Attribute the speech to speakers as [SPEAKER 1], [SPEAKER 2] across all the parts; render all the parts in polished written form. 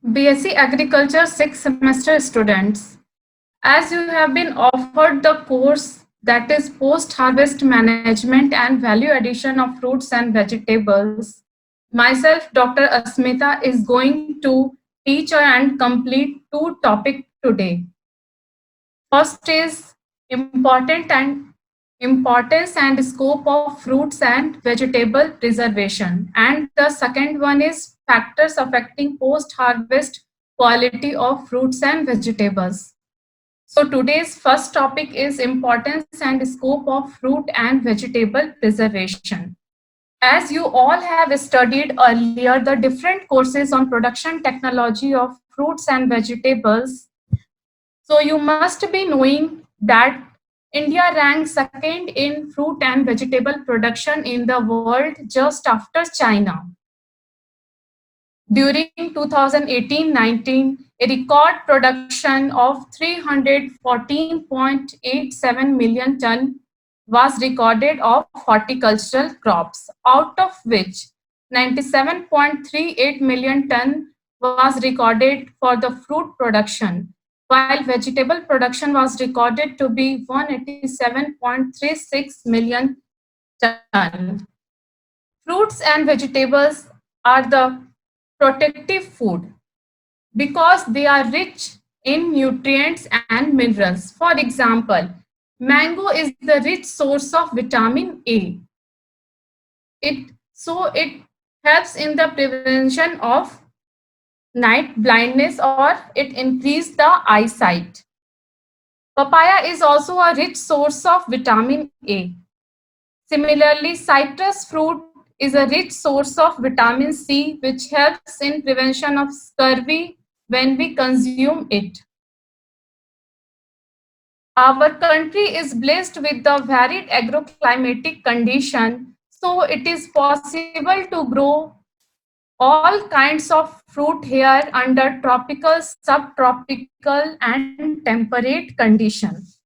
[SPEAKER 1] BSc Agriculture 6th semester students, as you have been offered the course that is post-harvest management and value addition of fruits and vegetables, myself, Dr. Asmita, is going to teach and complete two topics today. First is importance and scope of fruits and vegetable preservation. And the second one is factors affecting post-harvest quality of fruits and vegetables. So today's first topic is importance and scope of fruit and vegetable preservation. As you all have studied earlier the different courses on production technology of fruits and vegetables, so you must be knowing that India ranks second in fruit and vegetable production in the world just after China. During 2018-19, a record production of 314.87 million ton was recorded of horticultural crops, out of which 97.38 million ton was recorded for the fruit production, while vegetable production was recorded to be 187.36 million ton. Fruits and vegetables are the protective food because they are rich in nutrients and minerals. For example, mango is the rich source of vitamin A. It helps in the prevention of night blindness or it increases the eyesight. Papaya is also a rich source of vitamin A. Similarly, citrus fruit is a rich source of vitamin C, which helps in prevention of scurvy when we consume it. Our country is blessed with the varied agroclimatic condition, so it is possible to grow all kinds of fruit here under tropical, subtropical, and temperate conditions.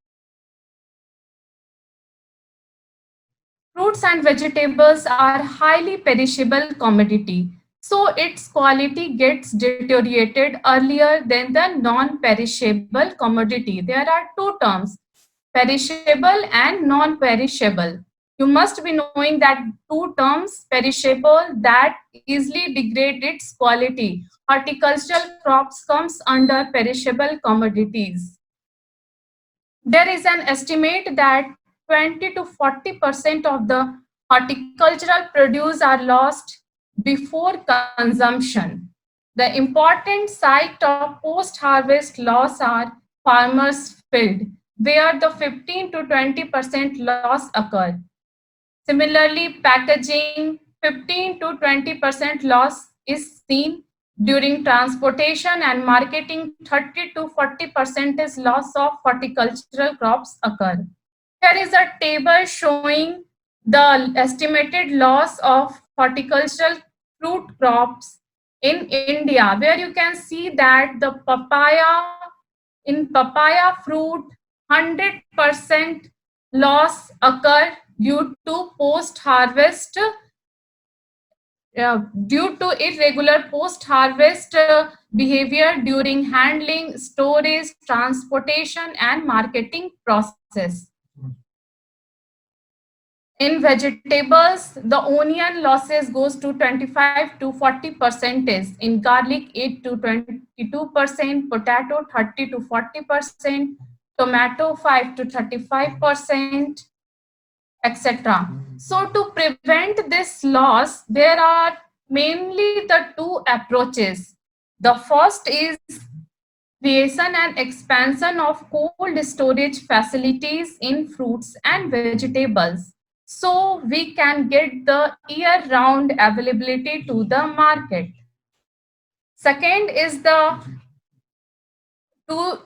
[SPEAKER 1] Fruits and vegetables are highly perishable commodity, so its quality gets deteriorated earlier than the non-perishable commodity. There are two terms, perishable and non-perishable. You must be knowing that two terms, perishable, that easily degrade its quality. Horticultural crops comes under perishable commodities. There is an estimate that 20 to 40% of the horticultural produce are lost before consumption. The important site of post-harvest loss are farmers' field, where the 15 to 20% loss occur. Similarly, packaging, 15 to 20% loss is seen during transportation and marketing, 30 to 40% is loss of horticultural crops occur. Here is a table showing the estimated loss of horticultural fruit crops in India, where you can see that the in papaya fruit, 100% loss occur due to post-harvest, due to irregular post-harvest behavior during handling, storage, transportation, and marketing process. In vegetables, the onion losses goes to 25 to 40%, in garlic 8 to 22%, potato 30 to 40%, tomato 5 to 35%, etc. So to prevent this loss, there are mainly the two approaches. The first is creation and expansion of cold storage facilities in fruits and vegetables, so we can get the year-round availability to the market. Second is the to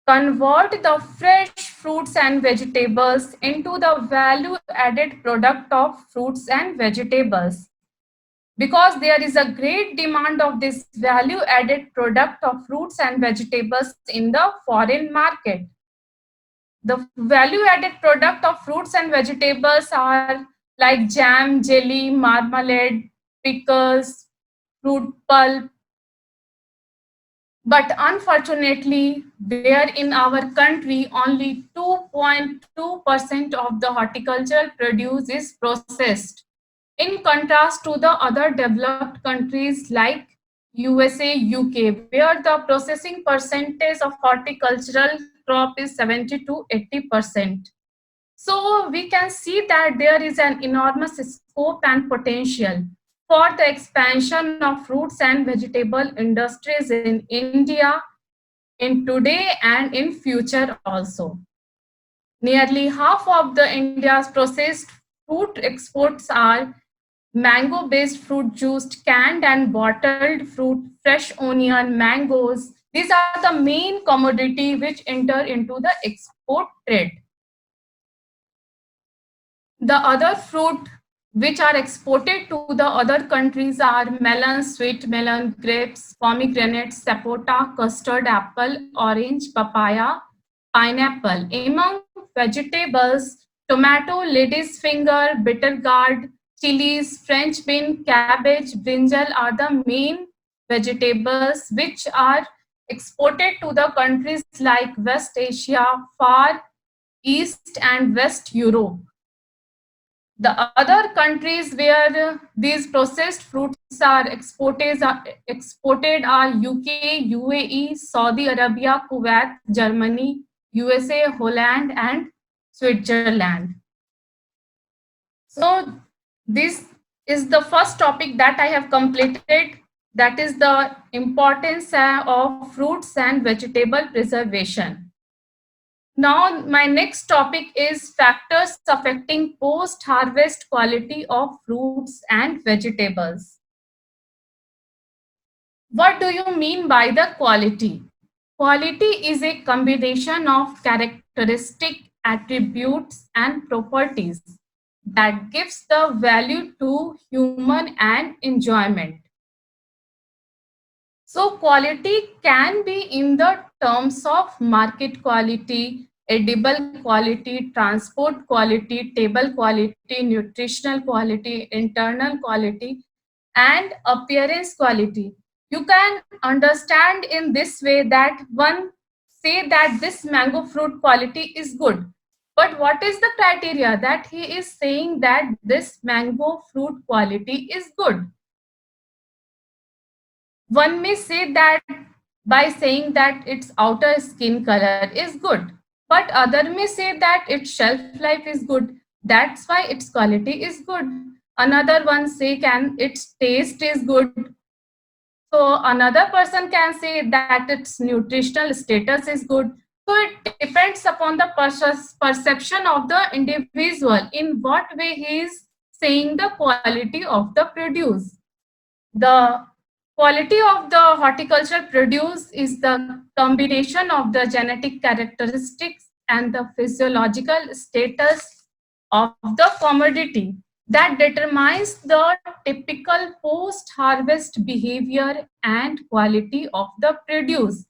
[SPEAKER 1] convert the fresh fruits and vegetables into the value added product of fruits and vegetables, because there is a great demand of this value added product of fruits and vegetables in the foreign market. The value added product of fruits and vegetables are like jam, jelly, marmalade, pickles, fruit pulp, But unfortunately, where in our country only 2.2% of the horticultural produce is processed, in contrast to the other developed countries like USA, UK, where the processing percentage of horticultural crop is 70 to 80%. So we can see that there is an enormous scope and potential for the expansion of fruits and vegetable industries in India in today and in future also. Nearly half of the India's processed fruit exports are mango based fruit juice, canned and bottled fruit, fresh onion, mangoes. These are the main commodity which enter into the export trade. The other fruit which are exported to the other countries are melon, sweet melon, grapes, pomegranates, sapota, custard apple, orange, papaya, pineapple. Among vegetables, tomato, lady's finger, bitter gourd, chilies, French bean, cabbage, brinjal are the main vegetables which are exported to the countries like West Asia, Far East and West Europe. The other countries where these processed fruits are exported are UK, UAE, Saudi Arabia, Kuwait, Germany, USA, Holland, and Switzerland. So this is the first topic that I have completed. That is the importance of fruits and vegetable preservation. Now, my next topic is factors affecting post harvest quality of fruits and vegetables. What do you mean by the quality? Quality is a combination of characteristic attributes and properties that gives the value to human and enjoyment. So quality can be in the terms of market quality, edible quality, transport quality, table quality, nutritional quality, internal quality, and appearance quality. You can understand in this way that one say that this mango fruit quality is good. But what is the criteria that he is saying that this mango fruit quality is good? One may say that by saying that its outer skin color is good, but other may say that its shelf life is good. That's why its quality is good. Another one say can its taste is good. So another person can say that its nutritional status is good. So it depends upon the perception of the individual in what way he is saying the quality of the produce. The quality of the horticultural produce is the combination of the genetic characteristics and the physiological status of the commodity that determines the typical post harvest behavior and quality of the produce.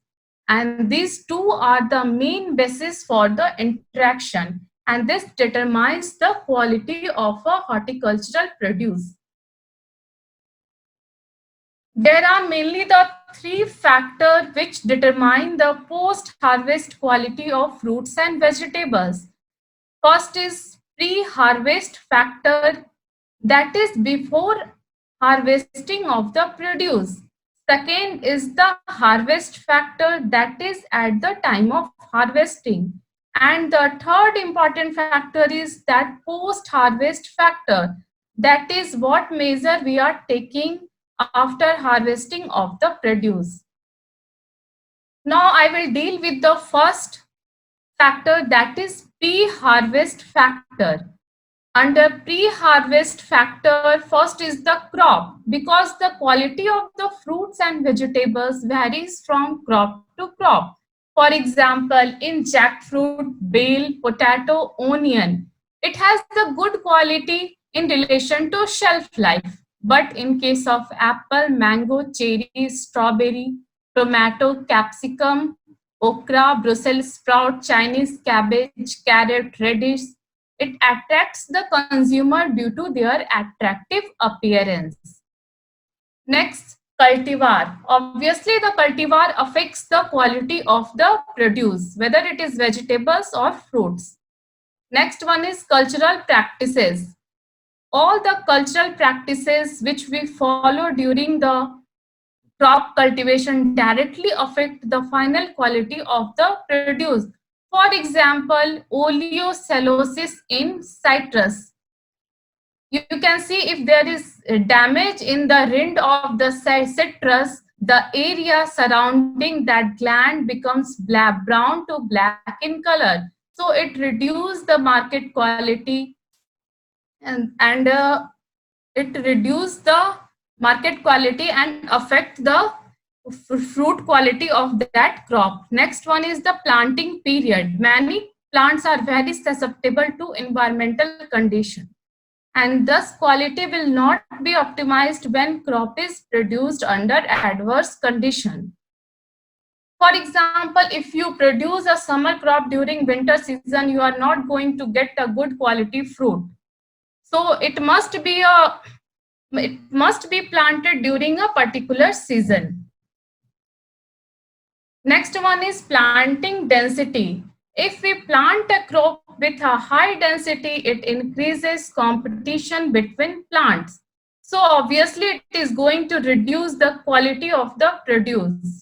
[SPEAKER 1] And these two are the main basis for the interaction, and this determines the quality of a horticultural produce. There are mainly the three factors which determine the post harvest quality of fruits and vegetables. First is pre harvest factor, that is before harvesting of the produce. Second is the harvest factor, that is at the time of harvesting. And the third important factor is that post harvest factor, that is what measure we are taking after harvesting of the produce. Now I will deal with the first factor, that is pre-harvest factor. Under pre-harvest factor, first is the crop, because the quality of the fruits and vegetables varies from crop to crop. For example, in jackfruit, bale, potato, onion, it has the good quality in relation to shelf life. But in case of apple, mango, cherry, strawberry, tomato, capsicum, okra, Brussels sprout, Chinese cabbage, carrot, radish, it attracts the consumer due to their attractive appearance. Next, Cultivar. Obviously, the cultivar affects the quality of the produce, whether it is vegetables or fruits. Next one is cultural practices. All the cultural practices which we follow during the crop cultivation directly affect the final quality of the produce. For example, oleocelosis in citrus. You can see if there is damage in the rind of the citrus, the area surrounding that gland becomes black, brown to black in color. So it reduces the market quality, and it reduce the market quality and affect the fruit quality of that crop. Next one is the planting period. Many plants are very susceptible to environmental condition, and thus quality will not be optimized when crop is produced under adverse condition. For example, if you produce a summer crop during winter season, you are not going to get a good quality fruit. So it must be planted during a particular season. Next one is planting density. If we plant a crop with a high density, it increases competition between plants. So obviously it is going to reduce the quality of the produce.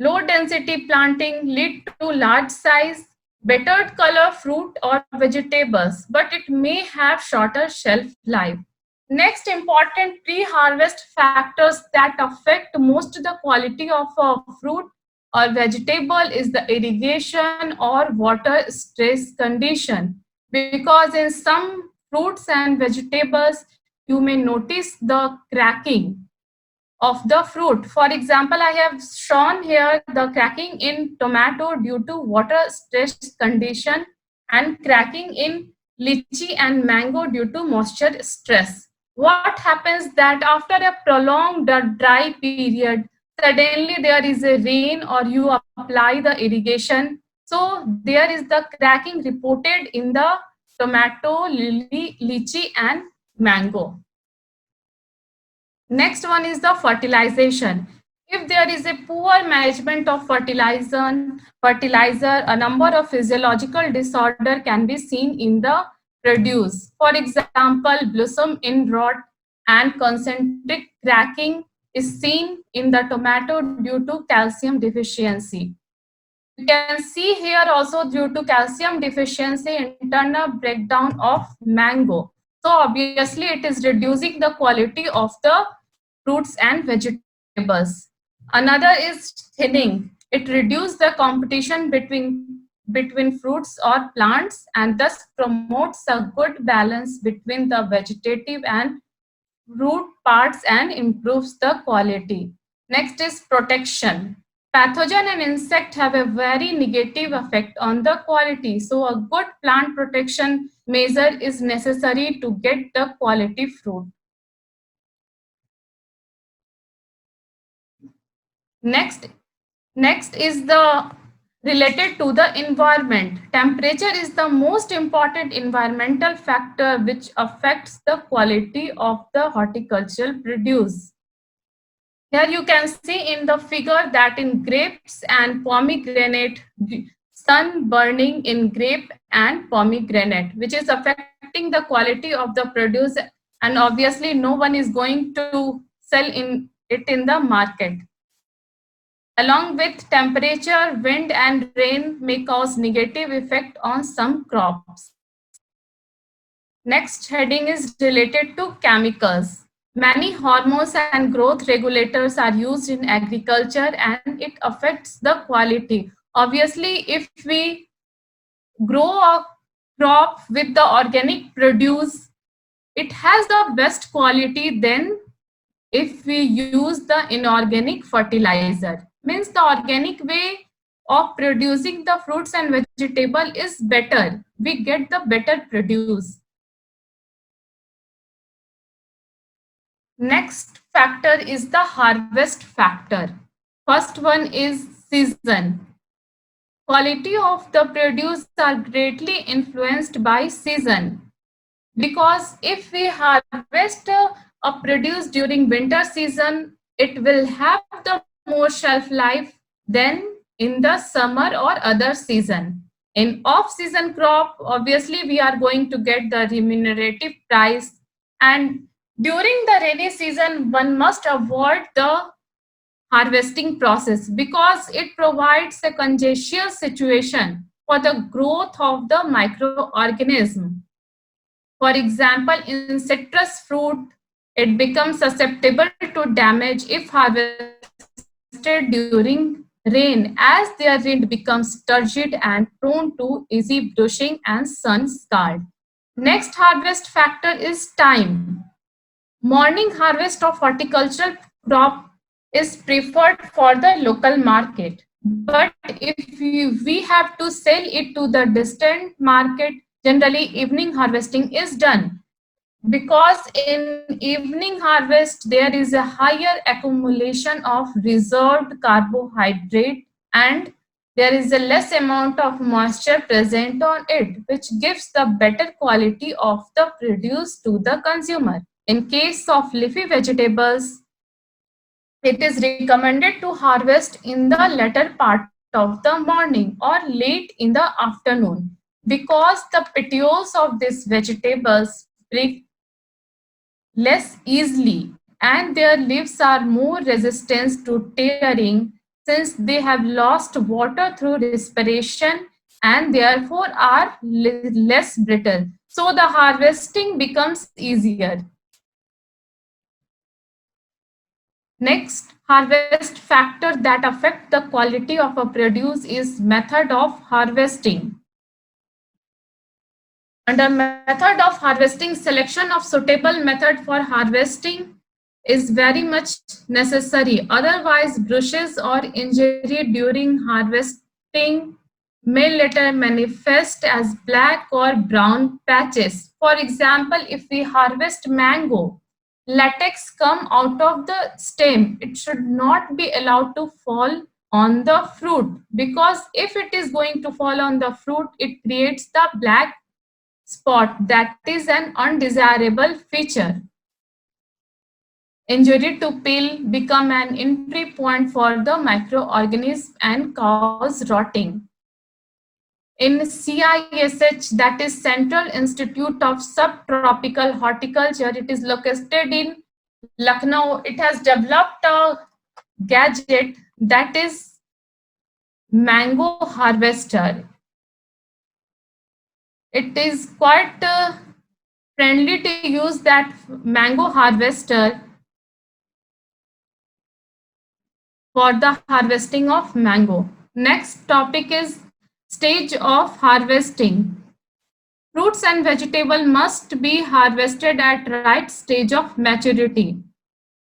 [SPEAKER 1] Low density planting lead to large size, better color fruit or vegetables, but it may have shorter shelf life. Next important pre-harvest factors that affect most the quality of a fruit or vegetable is the irrigation or water stress condition. Because in some fruits and vegetables, you may notice the cracking of the fruit. For example, I have shown here the cracking in tomato due to water stress condition and cracking in lychee and mango due to moisture stress. What happens that after a prolonged dry period, suddenly there is a rain or you apply the irrigation. So there is the cracking reported in the tomato, lychee and mango. Next one is the fertilization. If there is a poor management of fertilizer, a number of physiological disorder can be seen in the produce. For example, blossom end rot and concentric cracking is seen in the tomato due to calcium deficiency. You can see here also due to calcium deficiency, internal breakdown of mango. So obviously it is reducing the quality of the fruits and vegetables. Another is thinning. It reduces the competition between fruits or plants and thus promotes a good balance between the vegetative and root parts and improves the quality. Next is protection. Pathogen and insect have a very negative effect on the quality. So a good plant protection measure is necessary to get the quality fruit. Next, next is the related to the environment. Temperature is the most important environmental factor which affects the quality of the horticultural produce. Here you can see in the figure that in grapes and pomegranate, sun burning in grape and pomegranate, which is affecting the quality of the produce, and obviously no one is going to sell it in the market. Along with temperature, wind and rain may cause negative effect on some crops. Next heading is related to chemicals. Many hormones and growth regulators are used in agriculture and it affects the quality. Obviously, if we grow a crop with the organic produce, it has the best quality than if we use the inorganic fertilizer. Means the organic way of producing the fruits and vegetable is better. We get the better produce. Next factor is the harvest factor. First one is season. Quality of the produce are greatly influenced by season, because if we harvest a produce during winter season, it will have the more shelf life than in the summer or other season. In off-season crop, obviously we are going to get the remunerative price, and during the rainy season, one must avoid the harvesting process because it provides a congestious situation for the growth of the microorganism. For example, in citrus fruit, it becomes susceptible to damage if harvested during rain, as their rind becomes turgid and prone to easy brushing and sun scald. Next harvest factor is time. Morning harvest of horticultural crop is preferred for the local market. But if we have to sell it to the distant market, generally evening harvesting is done because in evening harvest there is a higher accumulation of reserved carbohydrate, and there is a less amount of moisture present on it, which gives the better quality of the produce to the consumer. In case of leafy vegetables, it is recommended to harvest in the latter part of the morning or late in the afternoon because the petioles of these vegetables break less easily and their leaves are more resistant to tearing since they have lost water through respiration and therefore are less brittle. So the harvesting becomes easier. Next, harvest factor that affect the quality of a produce is method of harvesting. Under method of harvesting, selection of suitable method for harvesting is very much necessary. Otherwise, bushes or injury during harvesting may later manifest as black or brown patches. For example, if we harvest mango, latex come out of the stem. It should not be allowed to fall on the fruit because if it is going to fall on the fruit, it creates the black spot that is an undesirable feature. Injury to peel become an entry point for the microorganism and cause rotting. In CISH, that is Central Institute of Subtropical Horticulture, it is located in Lucknow. It has developed a gadget that is mango harvester. It is quite friendly to use that mango harvester for the harvesting of mango. Next topic is stage of harvesting. Fruits and vegetable must be harvested at right stage of maturity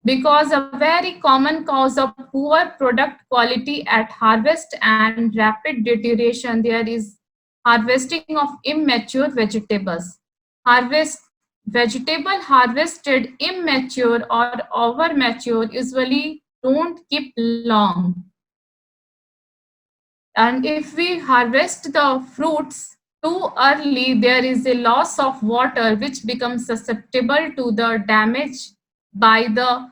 [SPEAKER 1] because a very common cause of poor product quality at harvest and rapid deterioration there is harvesting of immature vegetables. Harvest vegetable harvested immature or over mature usually don't keep long. And if we harvest the fruits too early, there is a loss of water which becomes susceptible to the damage by the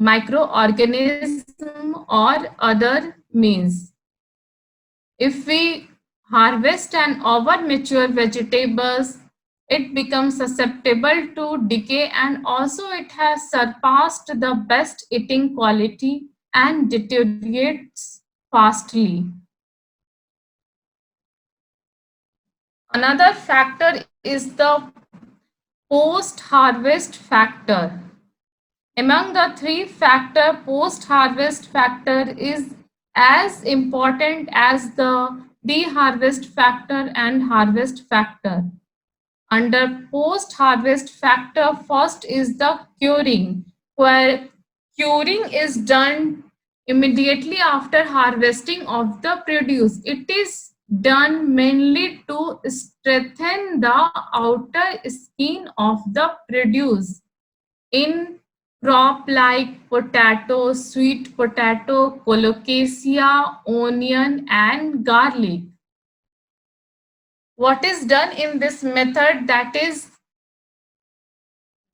[SPEAKER 1] microorganism or other means. If we harvest an over mature vegetables, it becomes susceptible to decay and also it has surpassed the best eating quality and deteriorates fastly. Another factor is the post-harvest factor. Among the three factors, post-harvest factor is as important as the pre-harvest factor and harvest factor. Under post-harvest factor, first is the curing, where curing is done immediately after harvesting of the produce. It is done mainly to strengthen the outer skin of the produce. In crop like potato, sweet potato, colocasia, onion, and garlic. What is done in this method, that is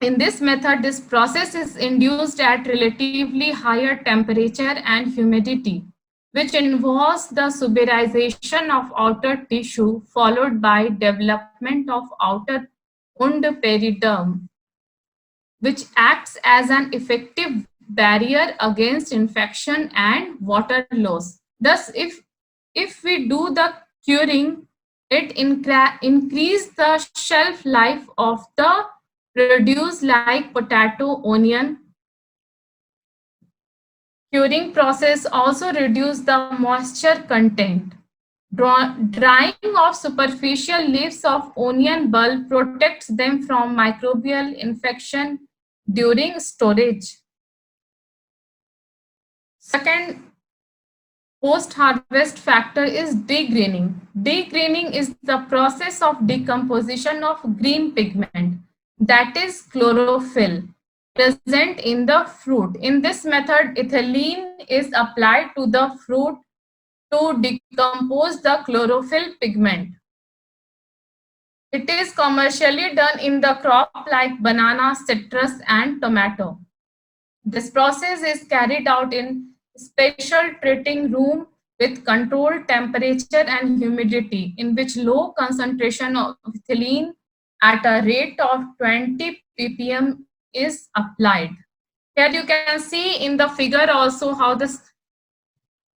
[SPEAKER 1] In this method, this process is induced at relatively higher temperature and humidity, which involves the suberization of outer tissue followed by development of outer wound periderm, which acts as an effective barrier against infection and water loss. Thus, if we do the curing, it increase the shelf life of the produce like potato, onion. Curing process also reduce the moisture content. Drying of superficial leaves of onion bulb protects them from microbial infection during storage. Second post-harvest factor is degreening. Degreening is the process of decomposition of green pigment, that is chlorophyll, present in the fruit. In this method, ethylene is applied to the fruit to decompose the chlorophyll pigment. It is commercially done in the crop like banana, citrus, and tomato. This process is carried out in special treating room with controlled temperature and humidity, in which low concentration of ethylene at a rate of 20 ppm is applied. Here you can see in the figure also how the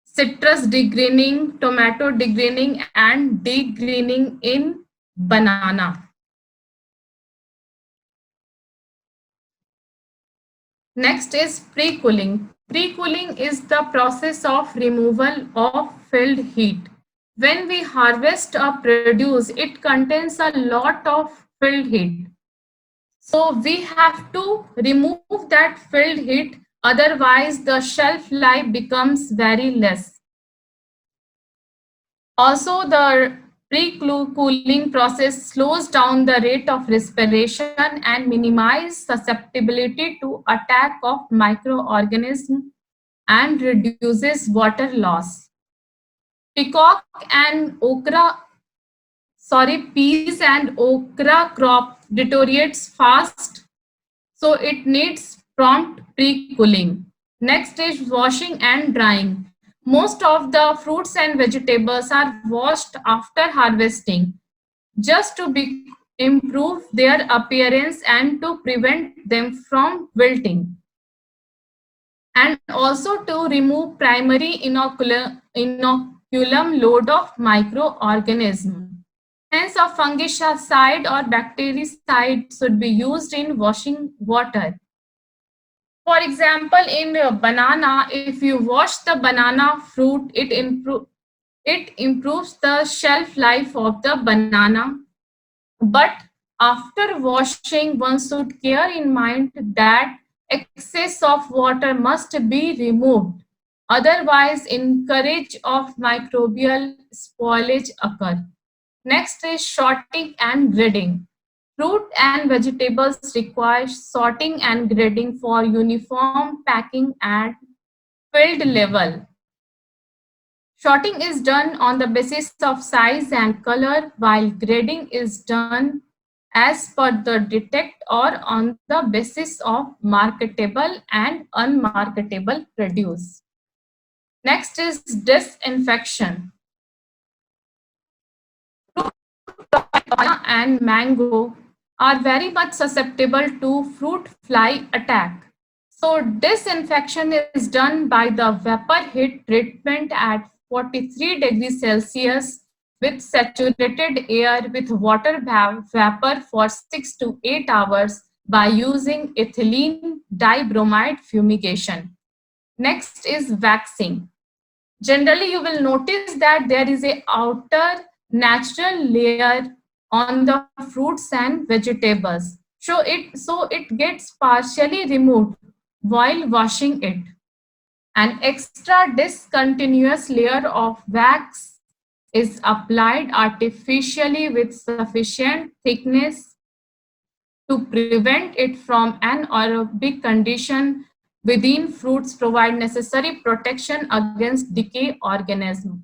[SPEAKER 1] citrus degreening, tomato degreening, and degreening in banana. Next is pre-cooling. Pre-cooling is the process of removal of filled heat. When we harvest a produce, it contains a lot of filled heat. So we have to remove that filled heat, otherwise the shelf life becomes very less. Also, the pre-cooling process slows down the rate of respiration and minimizes susceptibility to attack of microorganisms and reduces water loss. Peacock and okra, peas and okra crop deteriorates fast, so it needs prompt pre-cooling. Next is washing and drying. Most of the fruits and vegetables are washed after harvesting just to improve their appearance and to prevent them from wilting, and also to remove primary inoculum load of microorganisms. Hence, a fungicide or bactericide should be used in washing water. For example, in banana, if you wash the banana fruit, it improves the shelf life of the banana. But after washing, one should bear in mind that excess of water must be removed. Otherwise, encourage of microbial spoilage occur. Next is sorting and grading. Fruit and vegetables require sorting and grading for uniform packing at field level. Sorting is done on the basis of size and color, while grading is done as per the detect or on the basis of marketable and unmarketable produce. Next is disinfection. Papaya and mango are very much susceptible to fruit fly attack. So disinfection is done by the vapor heat treatment at 43 degrees Celsius with saturated air with water vapor for 6 to 8 hours by using ethylene dibromide fumigation. Next is waxing. Generally, you will notice that there is a outer natural layer on the fruits and vegetables. So it gets partially removed while washing it. An extra discontinuous layer of wax is applied artificially with sufficient thickness to prevent it from anaerobic condition within fruits, provide necessary protection against decay organisms.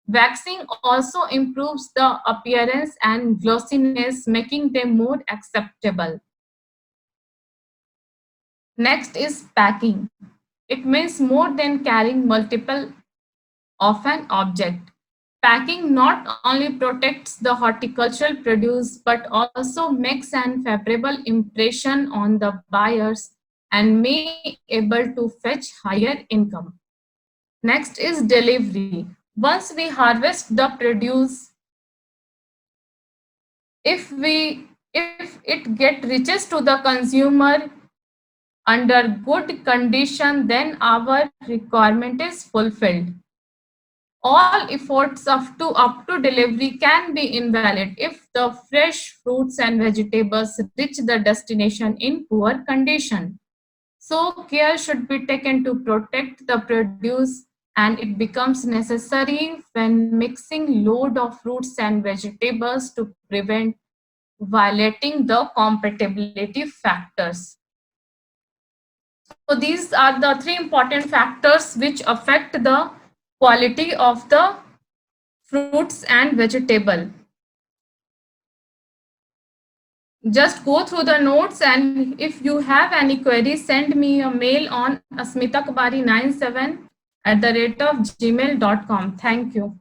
[SPEAKER 1] Waxing also improves the appearance and glossiness, making them more acceptable. Next is packing. It means more than carrying multiple of an object. Packing not only protects the horticultural produce but also makes an favorable impression on the buyers and may able to fetch higher income. Next is delivery. Once we harvest the produce, if it get reaches to the consumer under good condition, then our requirement is fulfilled. All efforts up to delivery can be invalid if the fresh fruits and vegetables reach the destination in poor condition. So care should be taken to protect the produce, and it becomes necessary when mixing load of fruits and vegetables to prevent violating the compatibility factors. So these are the three important factors which affect the quality of the fruits and vegetable. Just go through the notes, and if you have any queries, send me a mail on asmitakubari97 @gmail.com. Thank you.